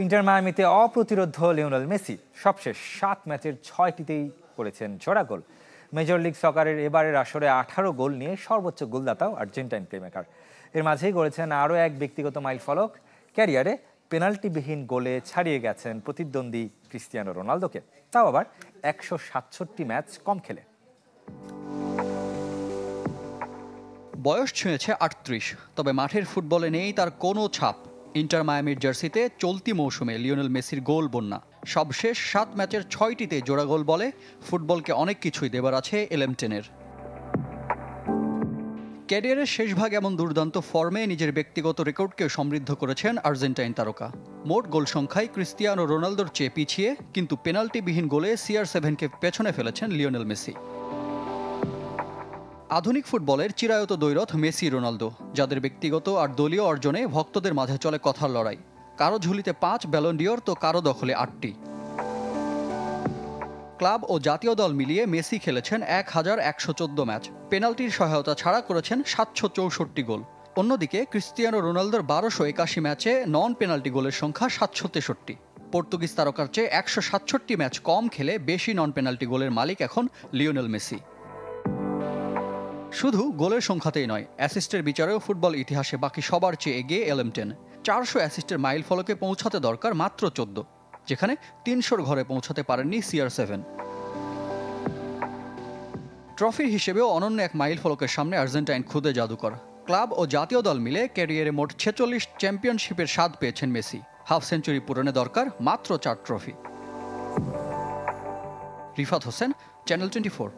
Inter মায়ামিতে অপ্রতিরোধ্য Lionel Messi সবশেষ 7 ম্যাচের 6টিতেই করেছেন জোড়া গোল। মেজর লিগ সকারের এবারের আসরে 18 গোল নিয়ে সর্বোচ্চ গোলদাতাও আর্জেন্টাইন প্লেমেকার। এর মাঝেই গড়েছেন আরও এক ব্যক্তিগত মাইলফলক। ক্যারিয়ারে পেনাল্টিবিহীন গোলে ছাড়িয়ে গেছেন প্রতিদ্বন্দ্বী ক্রিস্টিয়ানো রোনালদোকে, তাও আবার 167 ম্যাচ কম খেলে। বয়স ছুঁয়েছে 38, তবে মাঠের ফুটবলে নেই তার কোনো ছাপ। ইন্টার মায়ামির জার্সিতে চলতি মৌসুমে লিওনেল মেসির গোল বন্যা। সবশেষ 7 ম্যাচের 6টিতে জোড়া গোল বলে ফুটবলকে অনেক কিছুই দেবার আছে এলেমটেনের। ক্যারিয়ারের শেষ ভাগ এমন দুর্দান্ত ফর্মে নিজের ব্যক্তিগত রেকর্ডকেও সমৃদ্ধ করেছেন আর্জেন্টাইন তারকা। মোট গোল সংখ্যায় ক্রিস্টিয়ানো রোনালদোর চেয়ে পিছিয়ে, কিন্তু পেনাল্টিবিহীন গোলে CR7কে পেছনে ফেলেছেন লিওনেল মেসি। আধুনিক ফুটবলের চিরায়ত দ্বৈরথ মেসি রোনালদো, যাদের ব্যক্তিগত আর দলীয় অর্জনে ভক্তদের মাঝে চলে কথার লড়াই। কারো ঝুলিতে 5 ব্যালন ডিওর তো কারো দখলে 8টি। ক্লাব ও জাতীয় দল মিলিয়ে মেসি খেলেছেন 1114 ম্যাচ, পেনাল্টির সহায়তা ছাড়া করেছেন 764 গোল। অন্যদিকে ক্রিস্টিয়ানো রোনালদোর 1281 ম্যাচে নন পেনাল্টি গোলের সংখ্যা 763। পর্তুগিজ তারকার চেয়ে 167 ম্যাচ কম খেলে বেশি নন পেনাল্টি গোলের মালিক এখন লিওনেল মেসি। শুধু গোলের সংখ্যাতেই নয়, অ্যাসিস্টের বিচারেও ফুটবল ইতিহাসে বাকি সবার চেয়ে এগিয়ে এলেমটেন। 400 অ্যাসিস্টের মাইল ফলকে পৌঁছাতে দরকার মাত্র 14, যেখানে 300 ঘরে পৌঁছাতে পারেননি CR7। ট্রফির হিসেবেও অনন্য এক মাইল ফলকের সামনে আর্জেন্টাইন খুদে জাদুকর। ক্লাব ও জাতীয় দল মিলে ক্যারিয়ারে মোট 46 চ্যাম্পিয়নশিপের স্বাদ পেয়েছেন মেসি। হাফ সেঞ্চুরি পূরণে দরকার মাত্র 4 ট্রফি। রিফাত হোসেন, চ্যানেল 24।